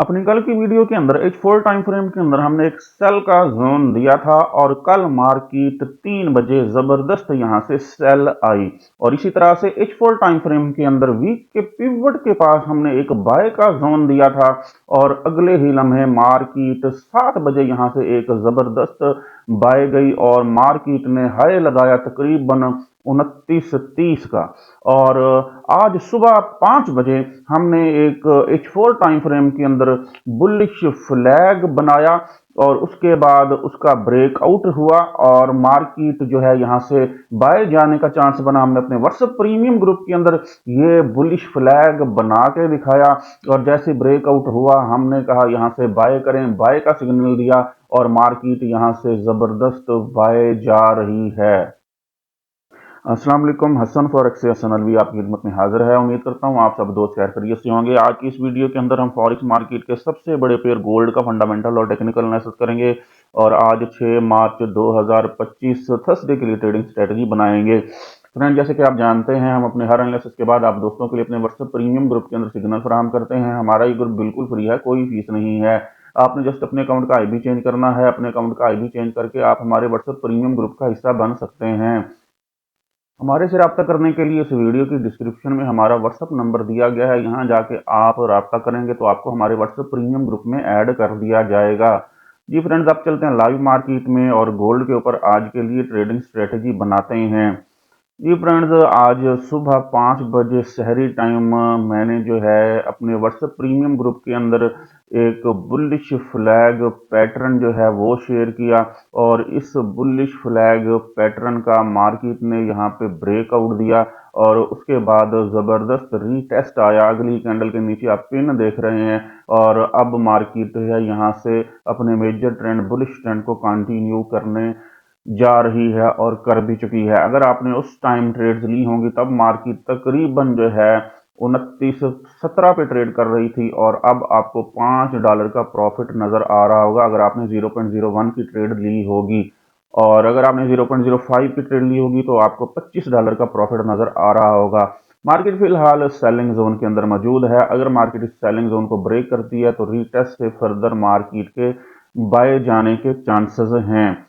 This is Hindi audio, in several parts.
अपनी कल की वीडियो के अंदर H4 टाइम फ्रेम के अंदर हमने एक सेल का जोन दिया था और कल मार्केट 3 बजे जबरदस्त यहां से सेल आई और इसी तरह से H4 टाइम फ्रेम के अंदर वीक के पिवट के पास हमने एक बाय का जोन दिया था और अगले ही लम्हे मार्केट 7 बजे यहां से एक जबरदस्त बाय गई और मार्केट ने हाई लगाया तकरीबन 29.30 का। और आज सुबह 5 बजे हमने एक H4 टाइम फ्रेम के अंदर बुलिश फ्लैग बनाया और उसके बाद उसका ब्रेकआउट हुआ और मार्केट जो है यहां से बाय जाने का चांस बना। हमने अपने व्हाट्सएप प्रीमियम ग्रुप के अंदर ये बुलिश फ्लैग बना के दिखाया और जैसे ब्रेकआउट हुआ हमने कहा यहां से बाय करें, बाय का सिग्नल दिया और मार्केट यहां से जबरदस्त बाय जा रही है। अस्सलाम वालेकुम, हसन फॉरेक्स से हसन अलवी आपकी खिदमत में हाजिर है। उम्मीद करता हूँ आप सब दोस्त खैर खैरियत से होंगे। आज की इस वीडियो के अंदर हम फॉरेक्स मार्केट के सबसे बड़े पेयर गोल्ड का फंडामेंटल और टेक्निकल एनालिसिस करेंगे और आज 6 मार्च 2025 थर्सडे के लिए ट्रेडिंग स्ट्रेटजी बनाएंगे। फ्रेंड, जैसे कि आप जानते हैं हम अपने हर एनालिसिस के बाद आप दोस्तों के लिए अपने व्हाट्सएप प्रीमियम ग्रुप के अंदर सिग्नल फराहम करते हैं। हमारा ये ग्रुप बिल्कुल फ्री है, कोई फीस नहीं है। आपने जस्ट अपने अकाउंट का आईडी चेंज करना है। अपने अकाउंट का आईडी चेंज करके आप हमारे व्हाट्सएप प्रीमियम ग्रुप का हिस्सा बन सकते हैं। हमारे से रब्ता करने के लिए इस वीडियो की डिस्क्रिप्शन में हमारा व्हाट्सअप नंबर दिया गया है, यहाँ जाके आप रब्ता करेंगे तो आपको हमारे व्हाट्सएप प्रीमियम ग्रुप में ऐड कर दिया जाएगा। जी फ्रेंड्स, अब चलते हैं लाइव मार्केट में और गोल्ड के ऊपर आज के लिए ट्रेडिंग स्ट्रेटजी बनाते हैं। जी फ्रेंड्स, आज सुबह 5 बजे शहरी टाइम मैंने जो है अपने व्हाट्सएप प्रीमियम ग्रुप के अंदर एक बुलिश फ्लैग पैटर्न जो है वो शेयर किया और इस बुलिश फ्लैग पैटर्न का मार्केट ने यहाँ पे ब्रेकआउट दिया और उसके बाद ज़बरदस्त रीटेस्ट आया। अगली कैंडल के नीचे आप पिन देख रहे हैं और अब मार्केट है यहाँ से अपने मेजर ट्रेंड बुलिश ट्रेंड को कंटिन्यू करने जा रही है और कर भी चुकी है। अगर आपने उस टाइम ट्रेड्स ली होंगी तब मार्केट तकरीबन जो है 29.17 पे ट्रेड कर रही थी और अब आपको $5 का प्रॉफिट नजर आ रहा होगा अगर आपने 0.01 की ट्रेड ली होगी और अगर आपने 0.05 की ट्रेड ली होगी तो आपको $25 का प्रॉफिट नजर आ रहा होगा। मार्केट फिलहाल सेलिंग जोन के अंदर मौजूद है। अगर मार्केट इस सेलिंग जोन को ब्रेक करती है तो रीटेस्ट से फर्दर मार्केट के बाय जाने के चांसेस हैं।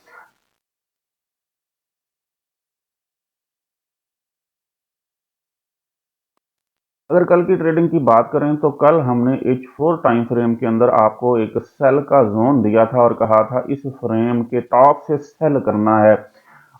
अगर कल की ट्रेडिंग की बात करें तो कल हमने H4 टाइम फ्रेम के अंदर आपको एक सेल का जोन दिया था और कहा था इस फ्रेम के टॉप से सेल करना है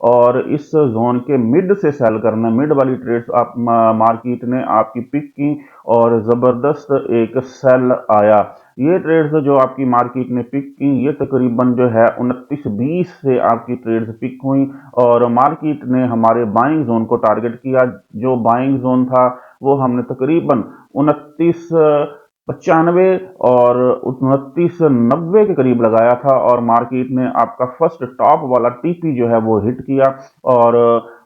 और इस जोन के मिड से सेल करना है। मिड वाली ट्रेड्स आप मार्केट ने आपकी पिक की और जबरदस्त एक सेल आया। ये ट्रेड्स जो आपकी मार्केट ने पिक की ये तकरीबन जो है 29-20 से आपकी ट्रेड्स पिक हुई और मार्केट ने हमारे बाइंग जोन को टारगेट किया। जो बाइंग जोन था वो हमने तकरीबन 29.95 और 29.90 के करीब लगाया था और मार्केट ने आपका फर्स्ट टॉप वाला टीपी जो है वो हिट किया और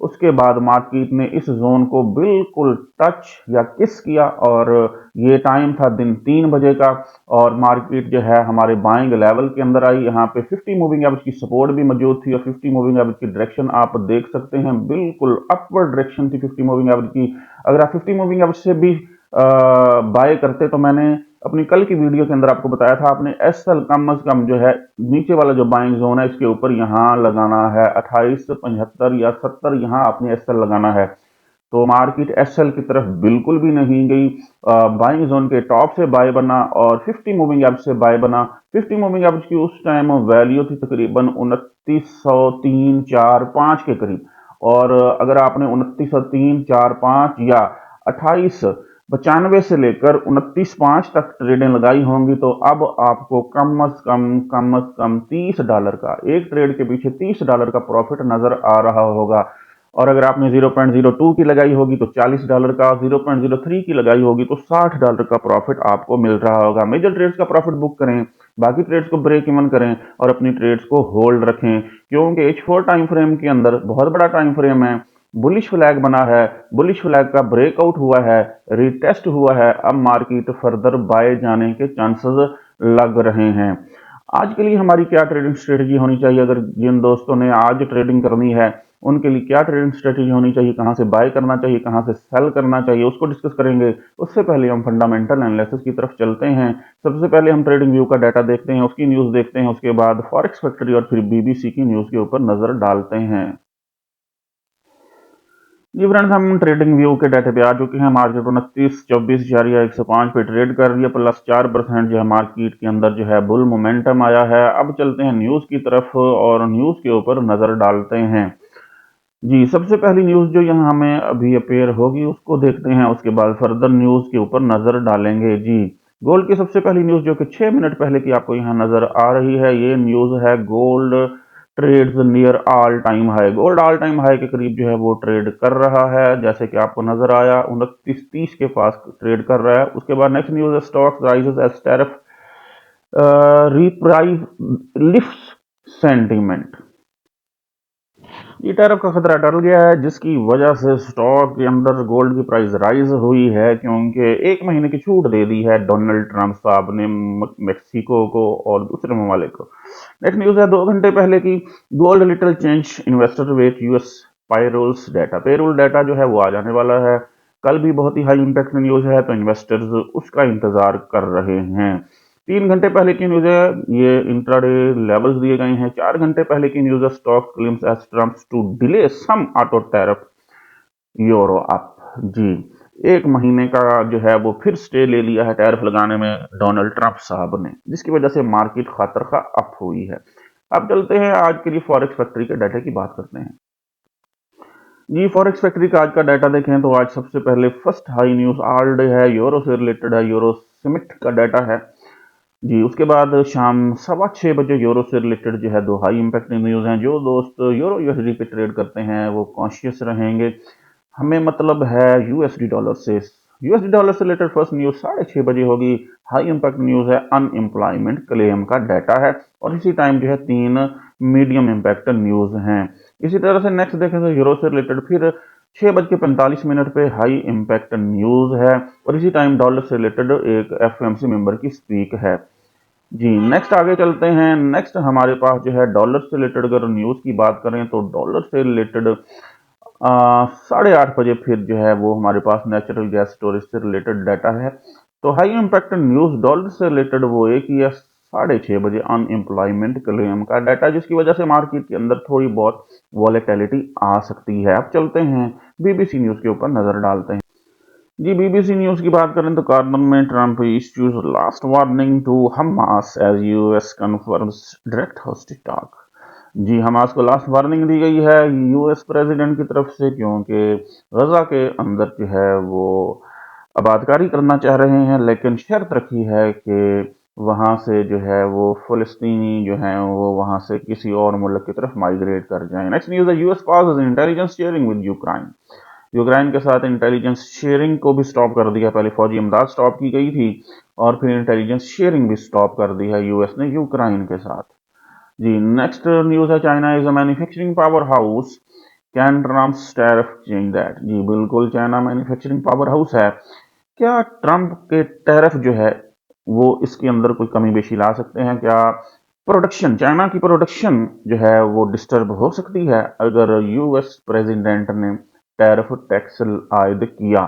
उसके बाद मार्केट ने इस जोन को बिल्कुल टच या किस किया और ये टाइम था दिन 3 बजे का और मार्केट जो है हमारे बाइंग लेवल के अंदर आई। यहाँ पे 50 मूविंग एवरेज की सपोर्ट भी मौजूद थी और 50 मूविंग एवरेज की डायरेक्शन आप देख सकते हैं, बिल्कुल अपवर्ड डायरेक्शन थी 50 मूविंग एवरेज की। अगर आप 50 मूविंग एवरेज से भी बाय करते तो मैंने अपनी कल की वीडियो के अंदर आपको बताया था आपने एसएल कम अज कम जो है नीचे वाला जो बाइंग जोन है इसके ऊपर यहाँ लगाना है 28.75 या 70, यहाँ आपने एसएल लगाना है। तो मार्केट एसएल की तरफ बिल्कुल भी नहीं गई। बाइंग जोन के टॉप से बाय बना और 50 मूविंग एवरेज से बाय बना। 50 मूविंग एवरेज की उस टाइम वैल्यू थी तकरीबन 2903.45 के करीब और अगर आपने 2903.45 या 28.95 से लेकर 29.5 तक ट्रेडें लगाई होंगी तो अब आपको कम अज कम $30 का, एक ट्रेड के पीछे $30 का प्रॉफिट नजर आ रहा होगा। और अगर आपने 0.02 की लगाई होगी तो $40 का, 0.03 की लगाई होगी तो $60 का प्रॉफिट आपको मिल रहा होगा। मेजर ट्रेड्स का प्रॉफिट बुक करें, बाकी ट्रेड्स को ब्रेक इवन करें और अपनी ट्रेड्स को होल्ड रखें क्योंकि H4 टाइम फ्रेम के अंदर बहुत बड़ा टाइम फ्रेम है। बुलिश फ्लैग बना है, बुलिश फ्लैग का ब्रेकआउट हुआ है, रिटेस्ट हुआ है, अब मार्केट फर्दर बाय जाने के चांसेस लग रहे हैं। आज के लिए हमारी क्या ट्रेडिंग स्ट्रेटजी होनी चाहिए? अगर जिन दोस्तों ने आज ट्रेडिंग करनी है उनके लिए क्या ट्रेडिंग स्ट्रेटेजी होनी चाहिए, कहाँ से बाय करना चाहिए, कहाँ से सेल करना चाहिए, उसको डिस्कस करेंगे। उससे पहले हम फंडामेंटल एनालिसिस की तरफ चलते हैं। सबसे पहले हम ट्रेडिंग व्यू का डाटा देखते हैं, उसकी न्यूज़ देखते हैं, उसके बाद फॉरेक्स फैक्ट्री और फिर बीबीसी की न्यूज़ के ऊपर नज़र डालते हैं। जी फ्रेंड्स, हम ट्रेडिंग व्यू के डाटे पे आ चुके हैं। मार्केट 29-24,105 पे ट्रेड कर रही है, +4% जो है मार्केट के अंदर जो है बुल मोमेंटम आया है। अब चलते हैं न्यूज़ की तरफ और न्यूज़ के ऊपर नज़र डालते हैं। जी, सबसे पहली न्यूज़ जो यहाँ हमें अभी अपेयर होगी उसको देखते हैं, उसके बाद फर्दर न्यूज़ के ऊपर नज़र डालेंगे। जी, गोल्ड की सबसे पहली न्यूज़ जो कि 6 मिनट पहले की आपको यहाँ नज़र आ रही है, ये न्यूज़ है gold trades near all time high. Gold all time high के करीब जो है वो ट्रेड कर रहा है, जैसे कि आपको नज़र आया 29.30 के पास ट्रेड कर रहा है। उसके बाद नेक्स्ट न्यूज़ है stocks rises as tariff reprieve lifts sentiment. ये टैरिफ का खतरा टल गया है, जिसकी वजह से स्टॉक के अंदर गोल्ड की प्राइस राइज हुई है, क्योंकि 1 महीने की छूट दे दी है डोनाल्ड ट्रंप साहब ने मेक्सिको को और दूसरे ममालिक को। नेक्स्ट न्यूज़ है 2 घंटे पहले की, gold little change investor wait US payrolls data. Payroll data जो है वो आ जाने वाला है। कल भी बहुत ही हाई इम्पैक्ट न्यूज़ है, तो इन्वेस्टर्स उसका इंतजार कर रहे हैं। 3 घंटे पहले की न्यूज़ है, ये इंट्राडे लेवल्स दिए गए हैं। 4 घंटे पहले की न्यूज़ है stock climbs as Trump's to delay some auto tariff euro up. जी, 1 महीने का जो है वो फिर स्टे ले लिया है टैरिफ लगाने में डोनाल्ड ट्रंप साहब ने, जिसकी वजह से मार्केट खतर का अप हुई है। अब चलते हैं आज के लिए फॉरेक्स फैक्ट्री के डाटा की बात करते हैं। जी, फॉरेक्स फैक्ट्री का आज का डाटा देखें तो आज सबसे पहले first high news all day है, यूरो से रिलेटेड है, यूरो समिट का डाटा है। जी, उसके बाद शाम 6:15 बजे यूरो से रिलेटेड जो है 2 हाई इम्पैक्ट न्यूज़ हैं। जो दोस्त यूरो यूएसडी पे ट्रेड करते हैं वो कॉन्शियस रहेंगे। हमें मतलब है यूएसडी डॉलर से। यूएसडी डॉलर से रिलेटेड फर्स्ट न्यूज़ 6:30 बजे होगी। हाई इम्पैक्ट न्यूज़ है, अनएम्प्लॉयमेंट क्लेम का डाटा है, और इसी टाइम जो है 3 मीडियम इम्पैक्ट न्यूज़ हैं। इसी तरह से नेक्स्ट देखें तो यूरो से रिलेटेड फिर 6:45 पे हाई इम्पैक्ट न्यूज़ है, और इसी टाइम डॉलर से रिलेटेड एक एफओएमसी मेंबर की स्पीक है। जी, नेक्स्ट आगे चलते हैं। नेक्स्ट हमारे पास जो है डॉलर से रिलेटेड अगर न्यूज़ की बात करें तो डॉलर से रिलेटेड 8:30 बजे फिर जो है वो हमारे पास नेचुरल गैस स्टोरेज से रिलेटेड डाटा है। तो हाई इम्पैक्ट न्यूज़ डॉलर से रिलेटेड वो एक ही है, 6:30 बजे अनएम्प्लॉयमेंट क्लेम का डाटा, जिसकी वजह से मार्केट के अंदर थोड़ी बहुत वॉलेटिलिटी आ सकती है। अब चलते हैं बीबीसी न्यूज़ के ऊपर नज़र डालते हैं। जी, बीबीसी न्यूज़ की बात करें तो कार्बन में Trump issues last warning to Hamas as US confirms direct hostage talk. जी, हमास को लास्ट वार्निंग दी गई है यूएस प्रेसिडेंट की तरफ से, क्योंकि गजा के अंदर जो है वो आबादकारी करना चाह रहे हैं, लेकिन शर्त रखी है कि वहाँ से जो है वो फ़लस्तीनी जो हैं वो वहाँ से किसी और मुल्क की तरफ माइग्रेट कर जाएं। नेक्स्ट न्यूज़ है US pass intelligence sharing with Ukraine. Ukraine के साथ इंटेलिजेंस शेयरिंग को भी स्टॉप कर दिया। पहले फौजी इमदाद स्टॉप की गई थी, और फिर इंटेलिजेंस शेयरिंग भी स्टॉप कर दी है यूएस ने यूक्रेन के साथ। जी, नेक्स्ट न्यूज़ है China is a manufacturing power house, can Trump's tariff change that. जी बिल्कुल, चाइना मैन्युफैक्चरिंग पावर हाउस है। क्या ट्रंप के टैरिफ जो है वो इसके अंदर कोई कमी बेशी ला सकते हैं? क्या प्रोडक्शन, चाइना की प्रोडक्शन जो है वो डिस्टर्ब हो सकती है अगर यूएस प्रेसिडेंट ने टैरिफ टैक्स आयद किया?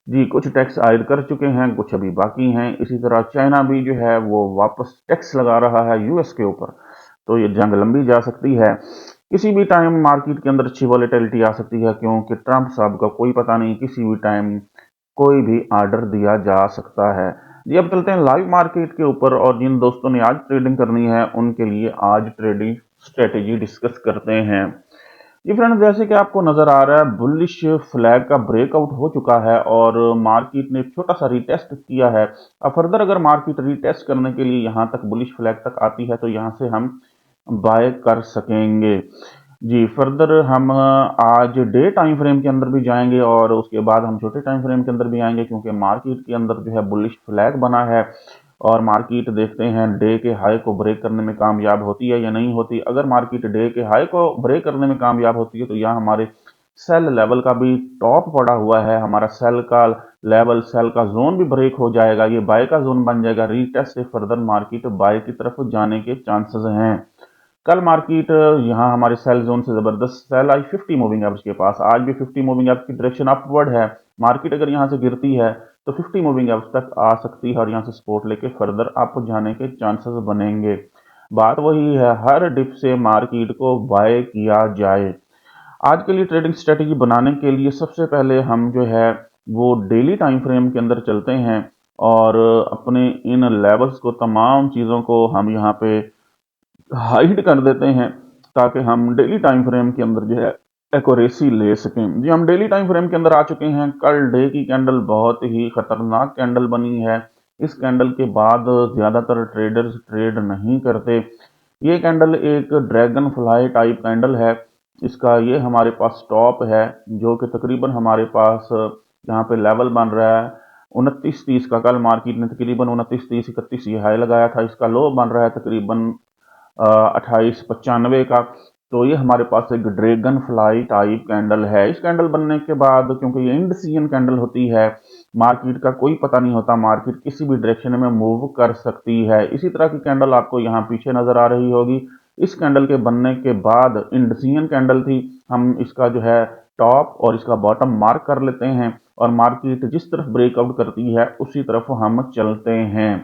जी, कुछ टैक्स आयद कर चुके हैं, कुछ अभी बाकी हैं। इसी तरह चाइना भी जो है वो वापस टैक्स लगा रहा है यूएस के ऊपर, तो ये जंग लंबी जा सकती है। किसी भी टाइम मार्केट के अंदर अच्छी वॉलेटिलिटी आ सकती है, क्योंकि ट्रंप साहब का कोई पता नहीं, किसी भी टाइम कोई भी ऑर्डर दिया जा सकता है। जी, अब चलते हैं लाइव मार्केट के ऊपर, और जिन दोस्तों ने आज ट्रेडिंग करनी है उनके लिए आज ट्रेडिंग स्ट्रेटेजी डिस्कस करते हैं। जी फ्रेंड्स, जैसे कि आपको नजर आ रहा है बुलिश फ्लैग का ब्रेकआउट हो चुका है, और मार्केट ने छोटा सा रीटेस्ट किया है। अब फर्दर अगर मार्केट रीटेस्ट करने के लिए यहाँ तक बुलिश फ्लैग तक आती है तो यहाँ से हम बाय कर सकेंगे। जी, फर्दर हम आज डे टाइम फ्रेम के अंदर भी जाएंगे, और उसके बाद हम छोटे टाइम फ्रेम के अंदर भी आएंगे, क्योंकि मार्केट के अंदर जो है बुलिश फ्लैग बना है, और मार्केट देखते हैं डे के हाई को ब्रेक करने में कामयाब होती है या नहीं होती। अगर मार्केट डे के हाई को ब्रेक करने में कामयाब होती है तो यहाँ हमारे सेल लेवल का भी टॉप पड़ा हुआ है, हमारा सेल का लेवल, सेल का जोन भी ब्रेक हो जाएगा, ये बाय का जोन बन जाएगा। रीटेस्ट से फर्दर मार्केट बाय की तरफ जाने के चांसेस हैं। कल मार्केट यहाँ हमारे सेल जोन से जबरदस्त सेल आई 50 मूविंग एवरेज के पास। आज भी 50 मूविंग एवरेज की डायरेक्शन अपवर्ड है। मार्केट अगर यहाँ से गिरती है तो 50 मूविंग एवरेज तक आ सकती है और यहाँ से सपोर्ट लेके फर्दर अप जाने के चांसेस बनेंगे। बात वही है, हर डिप से मार्केट को बाय किया जाए। आज के लिए ट्रेडिंग स्ट्रेटेजी बनाने के लिए सबसे पहले हम जो है वो डेली टाइम फ्रेम के अंदर चलते हैं और अपने इन लेवल्स को, तमाम चीज़ों को हम यहाँ पे हाइड कर देते हैं ताकि हम डेली टाइम फ्रेम के अंदर जो है एक्यूरेसी ले सकें। जी, हम डेली टाइम फ्रेम के अंदर आ चुके हैं। कल डे की कैंडल बहुत ही खतरनाक कैंडल बनी है। इस कैंडल के बाद ज़्यादातर ट्रेडर्स ट्रेड नहीं करते। ये कैंडल एक ड्रैगन फ्लाई टाइप कैंडल है। इसका ये हमारे पास टॉप है जो कि तकरीबन हमारे पास यहाँ पे लेवल बन रहा है 29.30 का। कल मार्केट ने तकरीबन 29.30 31 ये हाई लगाया था। इसका लो बन रहा है तकरीबन 2895 का। तो ये हमारे पास एक ड्रैगन फ्लाई टाइप कैंडल है। इस कैंडल बनने के बाद, क्योंकि ये इंडिसीजन कैंडल होती है, मार्केट का कोई पता नहीं होता, मार्केट किसी भी डायरेक्शन में मूव कर सकती है। इसी तरह की कैंडल आपको यहाँ पीछे नजर आ रही होगी। इस कैंडल के बनने के बाद इंडिसीजन कैंडल थी। हम इसका जो है टॉप और इसका बॉटम मार्क कर लेते हैं और मार्केट जिस तरफ ब्रेकआउट करती है उसी तरफ हम चलते हैं।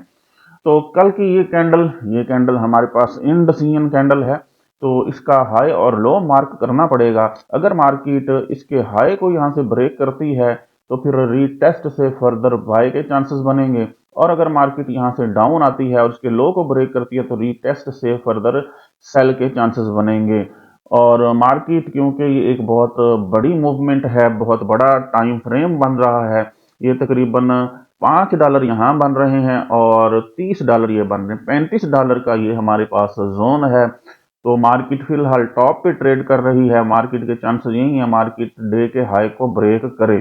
तो कल की ये कैंडल हमारे पास इंडिसीजन कैंडल है। तो इसका हाई और लो मार्क करना पड़ेगा। अगर मार्केट इसके हाई को यहाँ से ब्रेक करती है तो फिर रीटेस्ट से फर्दर बाय के चांसेस बनेंगे, और अगर मार्केट यहाँ से डाउन आती है और उसके लो को ब्रेक करती है तो रीटेस्ट से फर्दर सेल के चांसेस बनेंगे। और मार्केट, क्योंकि ये एक बहुत बड़ी मूवमेंट है, बहुत बड़ा टाइम फ्रेम बन रहा है, ये तकरीबन $5 यहाँ बन रहे हैं और $30 ये बन रहे हैं। $35 का ये हमारे पास जोन है। तो मार्केट फिलहाल टॉप पे ट्रेड कर रही है। मार्केट के चांसेस यही है मार्केट डे के हाई को ब्रेक करे।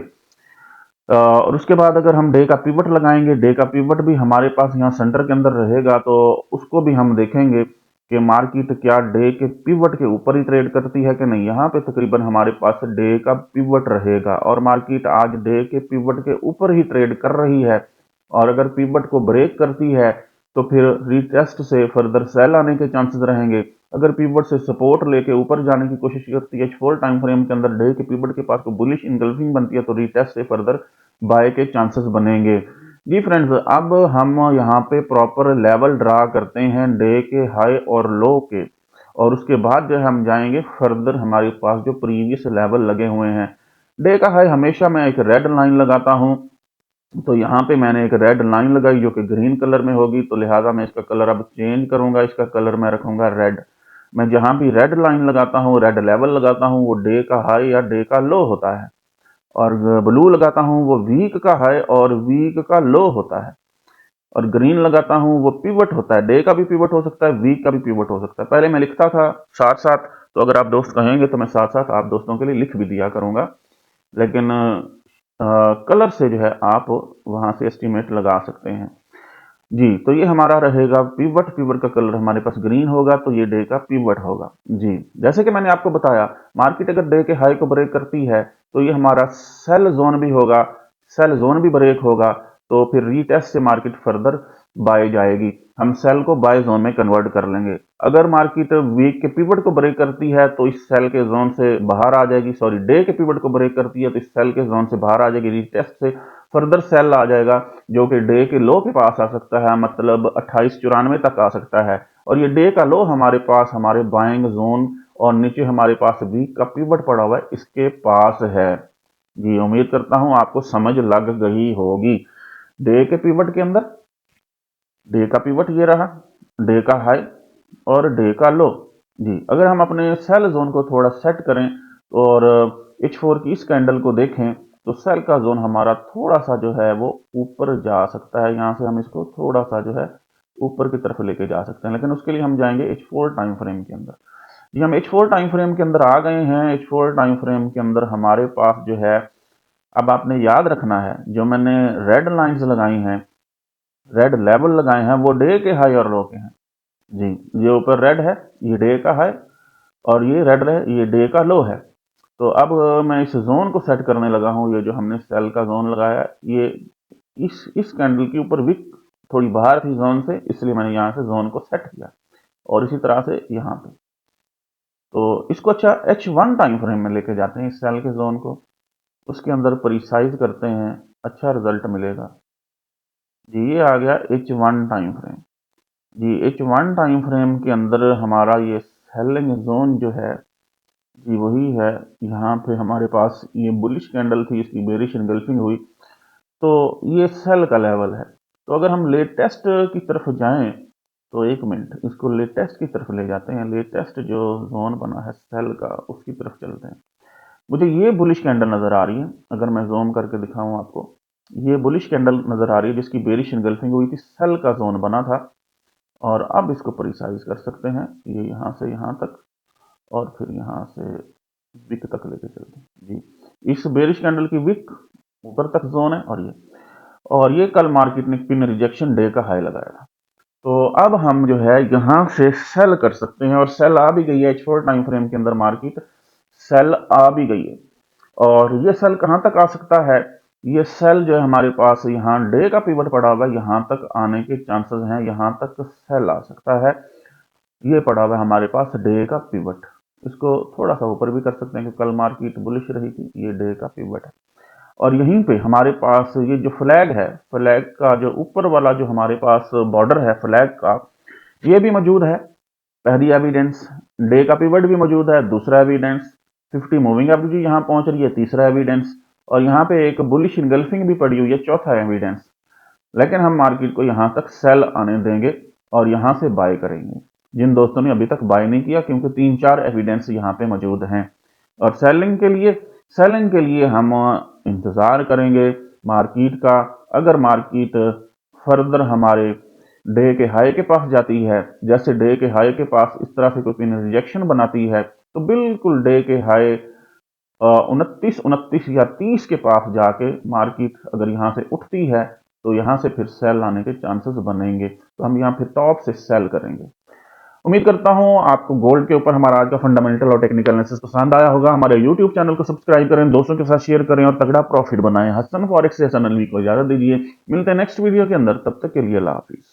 और उसके बाद अगर हम डे का पिवट लगाएंगे, डे का पिवट भी हमारे पास यहाँ सेंटर के अंदर रहेगा, तो उसको भी हम देखेंगे कि मार्केट क्या डे के पिवट के ऊपर ही ट्रेड करती है कि नहीं। यहाँ पे तकरीबन हमारे पास डे का पिवट रहेगा और मार्केट आज डे के पिवट के ऊपर ही ट्रेड कर रही है। और अगर पिवट को ब्रेक करती है तो फिर रिटेस्ट से फर्दर सेल आने के चांसेस रहेंगे। अगर पिवट से सपोर्ट लेके ऊपर जाने की कोशिश करती है H4 टाइम फ्रेम के अंदर, डे के पिवट के पास तो बुलिश इनगल्फिंग बनती है, तो रिटेस्ट से फर्दर बाय के चांसेस बनेंगे। जी फ्रेंड्स, अब हम यहाँ पे प्रॉपर लेवल ड्रा करते हैं डे के हाई और लो के, और उसके बाद जो हम जाएंगे फर्दर हमारे पास जो प्रीवियस लेवल लगे हुए हैं। डे का हाई हमेशा मैं एक रेड लाइन लगाता हूँ, तो यहाँ पे मैंने एक रेड लाइन लगाई जो कि ग्रीन कलर में होगी, तो लिहाजा मैं इसका कलर अब चेंज करूंगा। इसका कलर मैं रखूंगा रेड। मैं जहां भी रेड लाइन लगाता हूँ, रेड लेवल लगाता हूँ, वो डे का हाई या डे का लो होता है। और ब्लू लगाता हूँ वो वीक का हाई और वीक का लो होता है। और ग्रीन लगाता हूँ वो पिवट होता है। डे का भी पिवट हो सकता है, वीक का भी पिवट हो सकता है। पहले मैं लिखता था साथ साथ, तो अगर आप दोस्त कहेंगे तो मैं साथ साथ आप दोस्तों के लिए लिख भी दिया करूंगा, लेकिन कलर से जो है आप वहां से एस्टिमेट लगा सकते हैं। जी, तो ये हमारा रहेगा पिवट। पिवट का कलर हमारे पास ग्रीन होगा, तो ये डे का पिवट होगा। जी, जैसे कि मैंने आपको बताया, मार्केट अगर डे के हाई को ब्रेक करती है तो ये हमारा सेल जोन भी होगा। सेल जोन भी ब्रेक होगा तो फिर रीटेस्ट से मार्केट फर्दर बाय जाएगी। हम सेल को बाय जोन में कन्वर्ट कर लेंगे। अगर मार्केट वीक के पिवट को ब्रेक करती है तो इस सेल के जोन से बाहर आ जाएगी। सॉरी, डे के पिवट को ब्रेक करती है तो इस सेल के जोन से बाहर आ जाएगी। रीटेस्ट से फर्दर सेल आ जाएगा जो कि डे के लो के पास आ सकता है, मतलब 2894 तक आ सकता है। और ये डे का लो हमारे पास हमारे बाइंग जोन और नीचे हमारे पास वीक का पिवट पड़ा हुआ है, इसके पास है। जी, उम्मीद करता हूं आपको समझ लग गई होगी। डे के पिवट के अंदर डे का पिवट ये रहा, डे का हाई और डे का लो। जी, अगर हम अपने सेल जोन को थोड़ा सेट करें और H4 की इस कैंडल को देखें तो सेल का जोन हमारा थोड़ा सा जो है वो ऊपर जा सकता है। यहाँ से हम इसको थोड़ा सा जो है ऊपर की तरफ लेके जा सकते हैं, लेकिन उसके लिए हम जाएंगे H4 टाइम फ्रेम के अंदर। जी, हम H4 टाइम फ्रेम के अंदर आ गए हैं। H4 टाइम फ्रेम के अंदर हमारे पास जो है, अब आपने याद रखना है, जो मैंने रेड लाइंस लगाई हैं, रेड लेवल लगाए हैं, वो डे के हाई और लो के हैं। जी, ये ऊपर रेड है, ये डे का हाई, और ये रेड है, ये डे का लो है। तो अब मैं इस जोन को सेट करने लगा हूँ। ये जो हमने सेल का जोन लगाया, ये इस कैंडल के ऊपर विक थोड़ी बाहर थी जोन से, इसलिए मैंने यहाँ से जोन को सेट किया, और इसी तरह से यहाँ पे। तो इसको अच्छा H1 टाइम फ्रेम में लेके जाते हैं इस सेल के जोन को, उसके अंदर प्रिसाइज करते हैं, अच्छा रिजल्ट मिलेगा जी। ये आ गया H1 टाइम फ्रेम जी। H1 टाइम फ्रेम के अंदर हमारा ये सेलिंग जोन जो है जी वही है। यहाँ पे हमारे पास ये बुलिश कैंडल थी, इसकी बेरिश एंगल्फिंग हुई, तो ये सेल का लेवल है। तो अगर हम लेटेस्ट की तरफ जाएं तो एक मिनट, इसको लेटेस्ट की तरफ ले जाते हैं। लेटेस्ट जो जोन बना है सेल का उसकी तरफ चलते हैं। मुझे ये बुलिश कैंडल नज़र आ रही है, अगर मैं जूम करके दिखाऊं आपको, ये बुलिश कैंडल नज़र आ रही है जिसकी बेरिश एंगल्फिंग हुई थी, सेल का जोन बना था। और अब इसको प्रिसाइज कर सकते हैं, ये यहाँ से यहाँ तक और फिर यहाँ से विक तक लेके चलते हैं जी। इस बेरिश कैंडल की विक ऊपर तक जोन है और ये कल मार्केट ने पिन रिजेक्शन डे का हाई लगाया था। तो अब हम जो है यहाँ से सेल कर सकते हैं और सेल आ भी गई है। H4 टाइम फ्रेम के अंदर मार्केट सेल आ भी गई है। और ये सेल कहाँ तक आ सकता है, ये सेल जो है हमारे पास यहाँ डे का पिवट पड़ा हुआ है, यहाँ तक आने के चांसेस हैं, यहाँ तक सेल आ सकता है। ये पड़ा हुआ है हमारे पास डे का पिवट, इसको थोड़ा सा ऊपर भी कर सकते हैं क्योंकि कल मार्केट बुलिश रही थी। ये डे का पिवट है और यहीं पे हमारे पास ये जो फ्लैग है, फ्लैग का जो ऊपर वाला जो हमारे पास बॉर्डर है फ्लैग का, ये भी मौजूद है। पहली एविडेंस डे का पिवट भी मौजूद है, दूसरा एविडेंस 50 मूविंग एवरेज यहाँ पहुंच रही है, तीसरा एविडेंस, और यहाँ पे एक बुलिश इनगल्फिंग भी पड़ी हुई है, चौथा एविडेंस। लेकिन हम मार्केट को यहाँ तक सेल आने देंगे और यहाँ से बाय करेंगे जिन दोस्तों ने अभी तक बाय नहीं किया, क्योंकि 3-4 एविडेंस यहाँ पे मौजूद हैं। और सेलिंग के लिए हम इंतज़ार करेंगे मार्केट का। अगर मार्केट फर्दर हमारे डे के हाई के पास जाती है, जैसे डे के हाई के पास इस तरह से कोई पिन रिजेक्शन बनाती है, तो बिल्कुल डे के हाई 29 या 30 के पास जाके मार्केट अगर यहाँ से उठती है तो यहाँ से फिर सेल आने के चांसेस बनेंगे। तो हम यहाँ फिर टॉप से सेल करेंगे। उम्मीद करता हूँ आपको गोल्ड के ऊपर हमारा आज का फंडामेंटल और टेक्निकल एनालिसिस पसंद आया होगा। हमारे यूट्यूब चैनल को सब्सक्राइब करें, दोस्तों के साथ शेयर करें और तगड़ा प्रॉफिट बनाएं। हसन फॉरेक्स से हसन अलवी को इजाजत दीजिए, मिलते हैं नेक्स्ट वीडियो के अंदर, तब तक के लिए अल्लाह हाफिज।